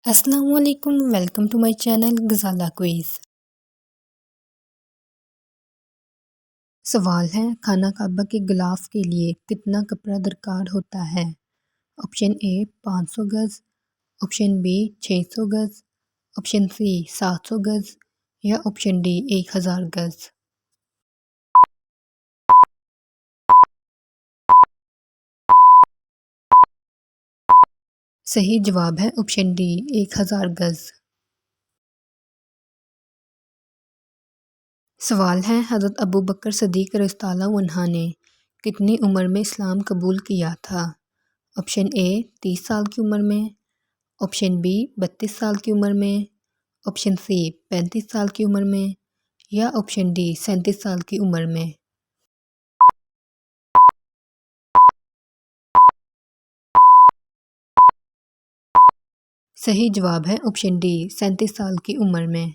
السلام علیکم، welcome to my channel Ghazala quiz. سوال ہے، خانہ کعبہ کے غلاف کے لیے کتنا کپڑا درکار ہوتا ہے؟ آپشن اے 500 گز، آپشن بی 600 گز، آپشن سی 700 گز یا آپشن ڈی 1000 گز۔ صحیح جواب ہے آپشن ڈی 1000 گز۔ سوال ہے، حضرت ابو بکر صدیق رضی اللہ عنہ نے کتنی عمر میں اسلام قبول کیا تھا؟ آپشن اے 30 سال کی عمر میں، آپشن بی 32 سال کی عمر میں، آپشن سی 35 سال کی عمر میں یا آپشن ڈی 37 سال کی عمر میں۔ صحیح جواب ہے آپشن ڈی 37 سال کی عمر میں۔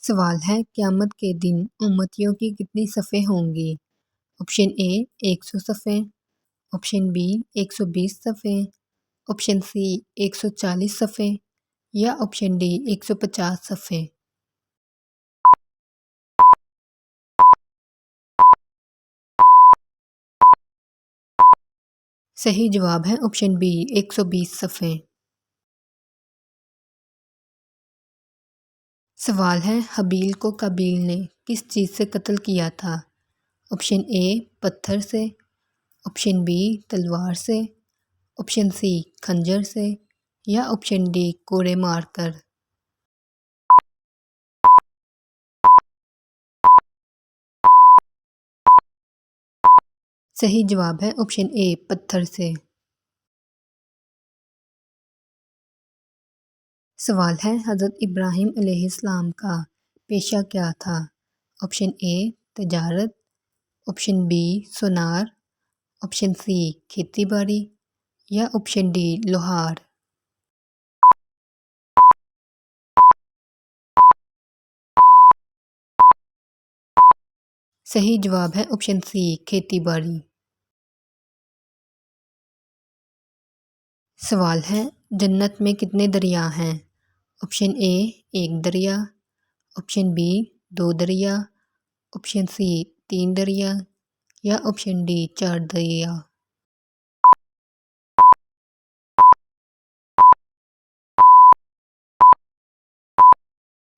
سوال ہے، قیامت کے دن امتیوں کی کتنی صفیں ہوں گی؟ آپشن اے 100 صفیں، آپشن بی 120 صفیں، آپشن سی 140 صفیں یا آپشن ڈی 150 صفیں۔ صحیح جواب ہے آپشن بی 120 صفیں۔ سوال ہے، حابیل کو قابیل نے کس چیز سے قتل کیا تھا؟ آپشن اے پتھر سے، آپشن بی تلوار سے، آپشن سی خنجر سے یا آپشن ڈی کوڑے مار کر۔ صحیح جواب ہے آپشن اے پتھر سے۔ سوال ہے، حضرت ابراہیم علیہ السلام کا پیشہ کیا تھا؟ آپشن اے تجارت، آپشن بی سونار، آپشن سی کھیتی باڑی یا آپشن ڈی لوہار۔ صحیح جواب ہے آپشن سی کھیتی باڑی۔ سوال ہے، جنت میں کتنے دریا ہیں؟ آپشن اے 1 دریا، آپشن بی 2 دریا، آپشن سی 3 دریا یا آپشن ڈی 4 دریا۔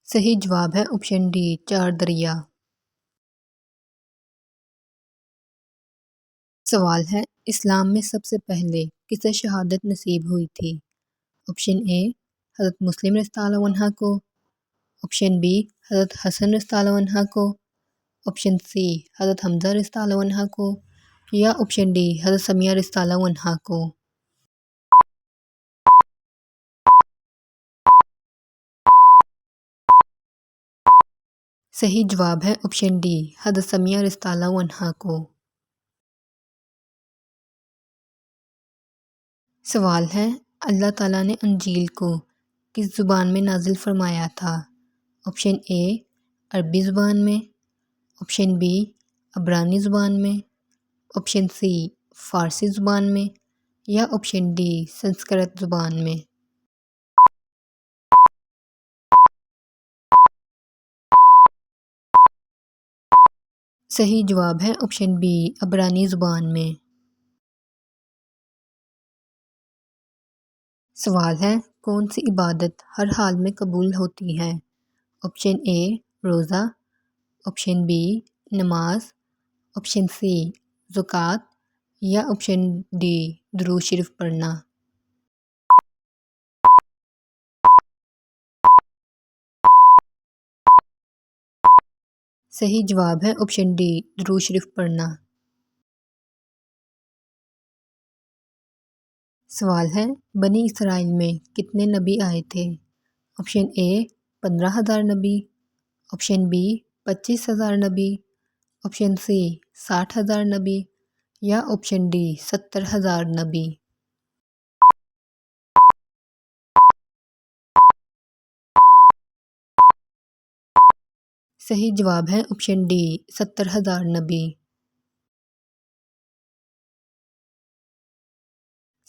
صحیح جواب ہے آپشن ڈی 4 دریا۔ سوال ہے، اسلام میں سب سے پہلے کسے شہادت نصیب ہوئی تھی؟ آپشن اے حضرت مسلم رضی اللہ عنہ کو، آپشن بی حضرت حسن رضی اللہ عنہ کو، آپشن سی حضرت حمزہ رضی اللہ عنہ کو یا آپشن ڈی حضرت سمیہ رضی اللہ عنہ کو۔ صحیح جواب ہے آپشن ڈی حضرت سمیہ رضی اللہ عنہ کو۔ سوال ہے، اللہ تعالیٰ نے انجیل کو کس زبان میں نازل فرمایا تھا؟ آپشن اے عربی زبان میں، آپشن بی عبرانی زبان میں، آپشن سی فارسی زبان میں یا آپشن ڈی سنسکرت زبان میں۔ صحیح جواب ہے آپشن بی عبرانی زبان میں۔ سوال ہے، کون سی عبادت ہر حال میں قبول ہوتی ہے؟ آپشن اے روزہ، آپشن بی نماز، آپشن سی زکوٰۃ یا آپشن ڈی درود شریف پڑھنا۔ صحیح جواب ہے آپشن ڈی درود شریف پڑھنا۔ سوال ہے، بنی اسرائیل میں کتنے نبی آئے تھے؟ آپشن اے 15,000 نبی، آپشن بی 25,000 نبی، آپشن سی 60,000 نبی یا آپشن ڈی 70,000 نبی۔ صحیح جواب ہے آپشن ڈی 70,000 نبی۔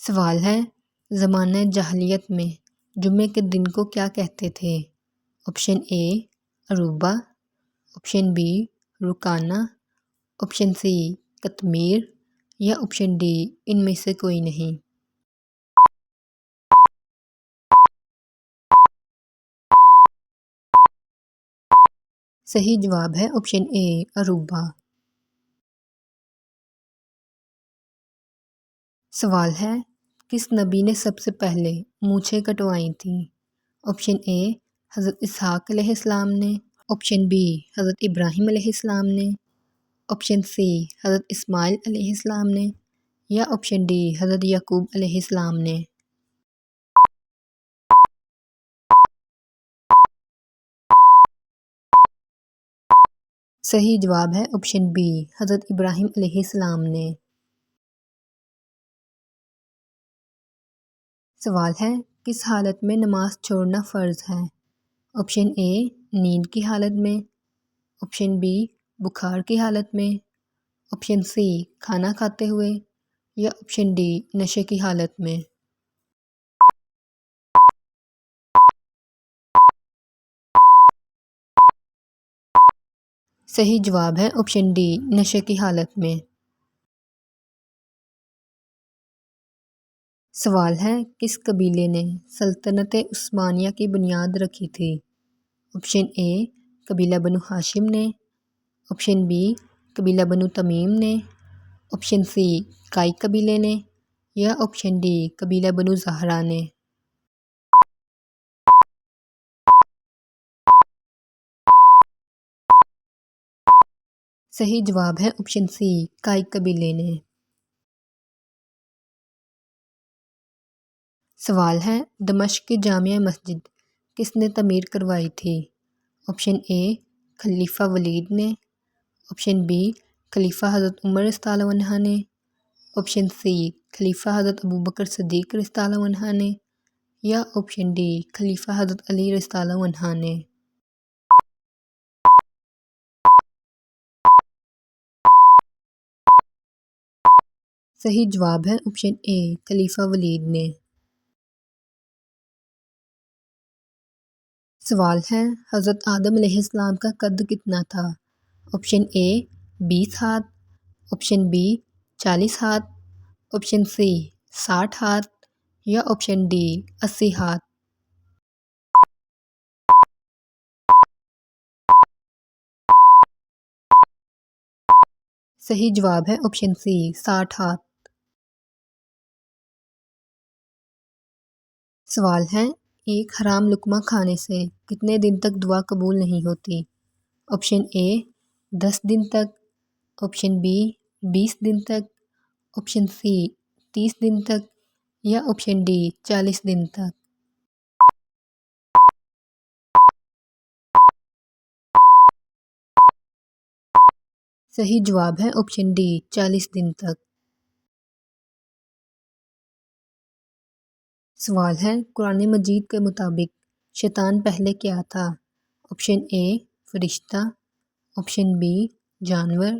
سوال ہے زمانہ جاہلیت میں جمعے کے دن کو کیا کہتے تھے؟ آپشن اے عروبہ، option B Rukana, option C قطمیر یا آپشن ڈی ان میں سے کوئی نہیں۔ صحیح جواب ہے آپشن اے عروبہ۔ سوال ہے کس نبی نے سب سے پہلے مونچھیں کٹوائی تھیں؟ آپشن اے حضرت اسحاق علیہ السلام نے، آپشن بی حضرت ابراہیم علیہ السلام نے، آپشن سی حضرت اسماعیل علیہ السلام نے یا آپشن ڈی حضرت یعقوب علیہ السلام نے۔ صحیح جواب ہے آپشن بی حضرت ابراہیم علیہ السلام نے۔ سوال ہے کس حالت میں نماز چھوڑنا فرض ہے؟ آپشن اے نیند کی حالت میں، آپشن بی بخار کی حالت میں، آپشن سی کھانا کھاتے ہوئے یا آپشن ڈی نشے کی حالت میں۔ صحیح جواب ہے آپشن ڈی نشے کی حالت میں۔ سوال ہے کس قبیلے نے سلطنت عثمانیہ کی بنیاد رکھی تھی؟ آپشن اے قبیلہ بنو ہاشم نے، آپشن بی قبیلہ بنو تمیم نے، آپشن سی کائی قبیلے نے یا آپشن ڈی قبیلہ بنو زہرہ نے۔ صحیح جواب ہے آپشن سی کائی قبیلے نے۔ سوال ہے دمشق کی جامع مسجد کس نے تعمیر کروائی تھی؟ آپشن اے خلیفہ ولید نے، آپشن بی خلیفہ حضرت عمر رضی اللہ عنہ نے، آپشن سی خلیفہ حضرت ابوبکر صدیق رضی اللہ عنہ نے یا آپشن ڈی خلیفہ حضرت علی رضی اللہ عنہ نے۔ صحیح جواب ہے آپشن اے خلیفہ ولید نے۔ سوال ہے حضرت آدم علیہ السلام کا قد کتنا تھا؟ آپشن اے 20 ہاتھ، آپشن بی 40 ہاتھ، آپشن سی 60 ہاتھ یا آپشن ڈی 80 ہاتھ۔ صحیح جواب ہے آپشن سی 60 ہاتھ۔ سوال ہے ایک حرام لقمہ کھانے سے کتنے دن تک دعا قبول نہیں ہوتی؟ آپشن اے 10 دن تک، آپشن بی 20 دن تک، آپشن سی 30 دن تک یا آپشن ڈی 40 دن تک۔ صحیح جواب ہے آپشن ڈی 40 دن تک۔ سوال ہے قرآن مجید کے مطابق شیطان پہلے کیا تھا؟ آپشن اے فرشتہ، آپشن بی جانور،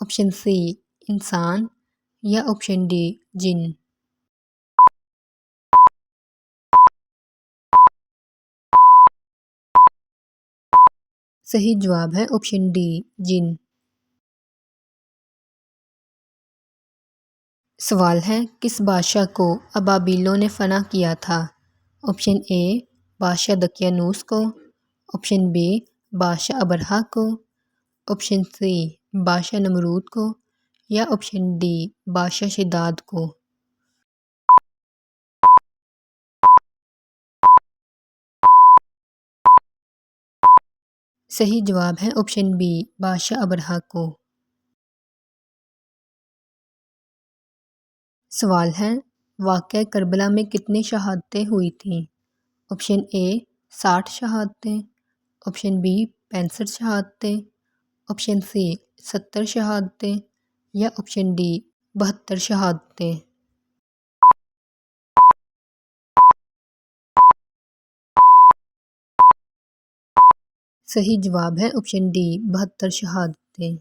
آپشن سی انسان یا آپشن ڈی جن۔ صحیح جواب ہے آپشن ڈی جن۔ سوال ہے کس بادشاہ کو ابابیلوں نے فنا کیا تھا؟ آپشن اے بادشاہ دقیانوس کو، آپشن بی بادشاہ ابرہہ کو، آپشن سی بادشاہ نمرود کو یا آپشن ڈی بادشاہ شداد کو۔ صحیح جواب ہے آپشن بی بادشاہ ابرہہ کو۔ سوال ہے واقعہ کربلا میں کتنی شہادتیں ہوئی تھیں؟ آپشن اے 60 شہادتیں، آپشن بی 65 شہادتیں، آپشن سی 70 شہادتیں یا آپشن ڈی 72 شہادتیں۔ صحیح جواب ہے آپشن ڈی 72 شہادتیں۔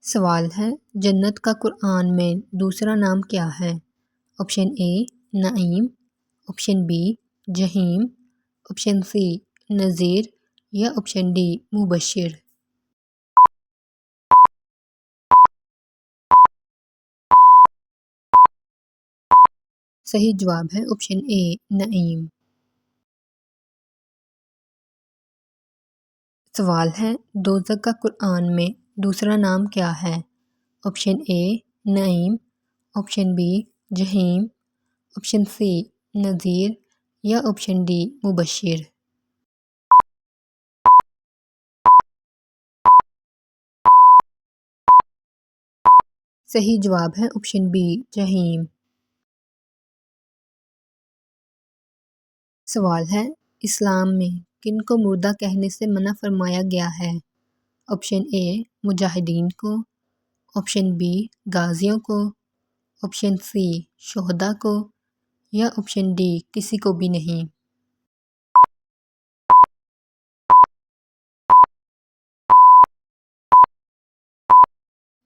سوال ہے جنت کا قرآن میں دوسرا نام کیا ہے؟ Option A Naeem, option B جہیم، آپشن سی نذیر یا آپشن ڈی مبشر۔ صحیح جواب ہے آپشن اے نعیم۔ سوال ہے دوزخ کا قرآن میں دوسرا نام کیا ہے؟ Option A Naeem, option B جہیم، آپشن سی نذیر یا آپشن ڈی مبشر۔ صحیح جواب ہے آپشن بی جہیم۔ سوال ہے اسلام میں کن کو مردہ کہنے سے منع فرمایا گیا ہے؟ آپشن اے مجاہدین کو، آپشن بی غازیوں کو، آپشن سی شہداء کو یا آپشن ڈی کسی کو بھی نہیں۔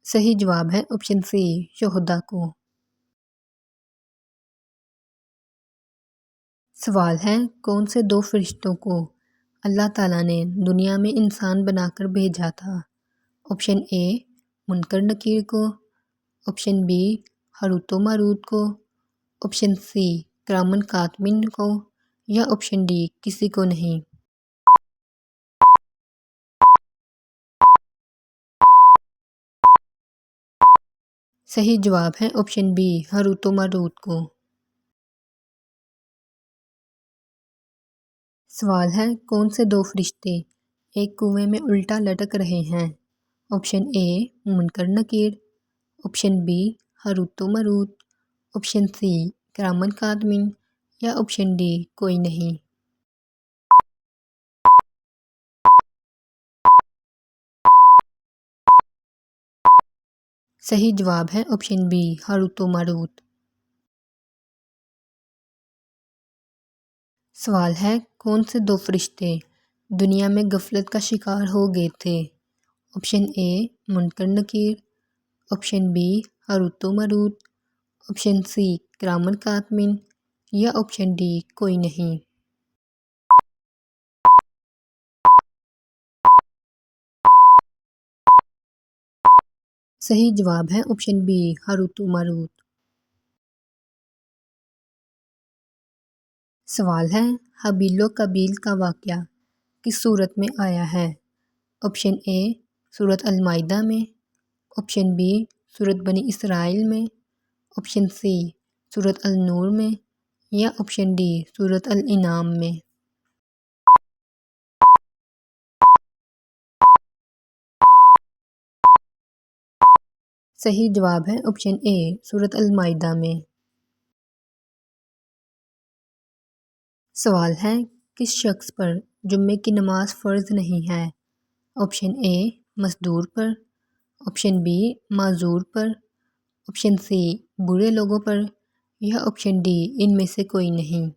صحیح جواب ہے آپشن سی شہداء کو۔ سوال ہے کون سے دو فرشتوں کو اللہ تعالیٰ نے دنیا میں انسان بنا کر بھیجا تھا؟ آپشن اے منکر نکیر کو، آپشن بی ہاروت و ماروت کو، آپشن سی کرامن کاتبین کو یا آپشن ڈی کسی کو نہیں۔ صحیح جواب ہے آپشن بی ہاروت و ماروت کو۔ سوال ہے کون سے دو فرشتے ایک کنویں میں الٹا لٹک رہے ہیں؟ آپشن اے منکر نکیر، آپشن بی ہاروت و ماروت، آپشن سی کرامن کاتبین یا آپشن ڈی کوئی نہیں۔ صحیح جواب ہے آپشن بی ہاروت و ماروت۔ سوال ہے کون سے دو فرشتے دنیا میں غفلت کا شکار ہو گئے تھے؟ آپشن اے منکر نکیر، آپشن بی ہاروت و ماروت، آپشن سی کرامن کاتبین یا آپشن ڈی کوئی نہیں۔ صحیح جواب ہے آپشن بی ہاروت و ماروت۔ سوال ہے حابیل و قابیل کا واقعہ کس صورت میں آیا ہے؟ آپشن اے سورۃ المائدہ میں، آپشن بی سورۃ بنی اسرائیل میں، آپشن سی سورۃ النور میں یا آپشن ڈی سورۃ الانعام میں۔ صحیح جواب ہے آپشن اے سورۃ المائدہ میں۔ سوال ہے کس شخص پر جمعے کی نماز فرض نہیں ہے؟ آپشن اے مزدور پر، آپشن بی معذور پر، آپشن سی برے لوگوں پر یا آپشن ڈی ان میں سے کوئی نہیں۔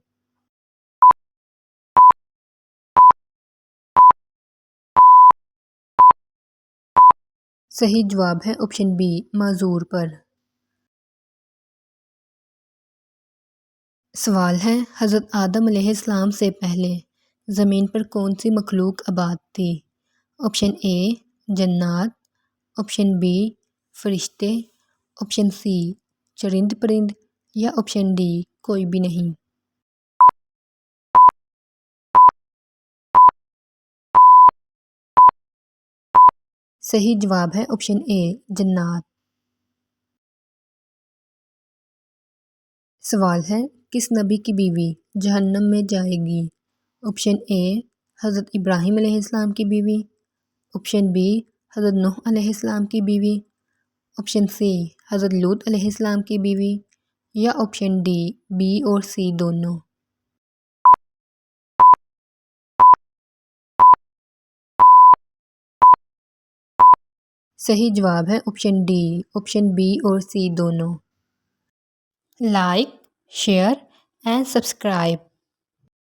صحیح جواب ہے آپشن بی معذور پر۔ سوال ہے حضرت آدم علیہ السلام سے پہلے زمین پر کون سی مخلوق آباد تھی؟ آپشن اے جنات، آپشن بی فرشتے، آپشن سی چرند پرند یا آپشن ڈی کوئی بھی نہیں۔ صحیح جواب ہے آپشن اے جنات۔ سوال ہے کس نبی کی بیوی جہنم میں جائے گی؟ آپشن اے حضرت ابراہیم علیہ السلام کی بیوی، آپشن بی حضرت نوح علیہ السلام کی بیوی، آپشن سی حضرت لوط علیہ السلام کی بیوی یا آپشن ڈی بی اور سی دونوں۔ صحیح جواب ہے آپشن ڈی آپشن بی اور سی دونوں۔ Like, share and subscribe.